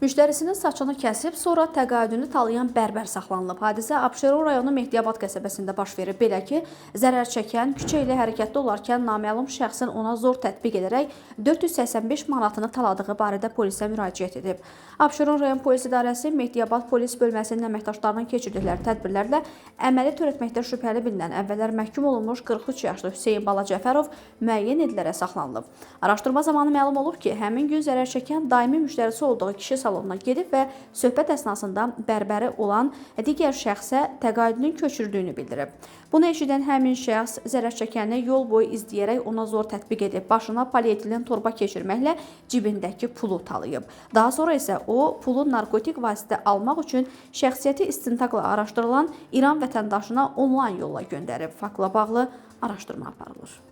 Müştərisinin saçını kəsib, sonra təqaüdünü talayan bərbər saxlanılıb. Hadisə Abşeron rayonu Mehdiyabad qəsəbəsində baş verib. Belə ki, zərər çəkən küçə ilə hərəkətdə olarkən naməlum şəxsin ona zor tətbiq edərək 485 manatını taladığı barədə polisə müraciət edib. Abşeron rayon polis idarəsi Mehdiyabad polis bölməsinin əməkdaşlarının keçirdikləri tədbirlərlə əməli törətməkdə şübhəli bilinən əvvəllər məhkum olunmuş 43 yaşlı Hüseyn Bala Cəfərov müəyyən edilərək saxlanılıb. Araşdırma zamanı məlum olub ki, həmin gün zərər çəkən daimi müştərisi olduğu kişi salonuna gedib və söhbət əsnasında bərbəri olan digər şəxsə təqaüdünün köçürdüyünü bildirib. Bunu eşidən həmin şəxs zərər çəkəni yol boyu izləyərək ona zor tətbiq edib, başına polietilen torba keçirməklə cibindəki pulu talayıb. Daha sonra isə o pulu narkotik vasitə almaq üçün şəxsiyyəti istintaqla araşdırılan İran vətəndaşına onlayn yolla göndərib. Faktla bağlı araşdırma aparılır.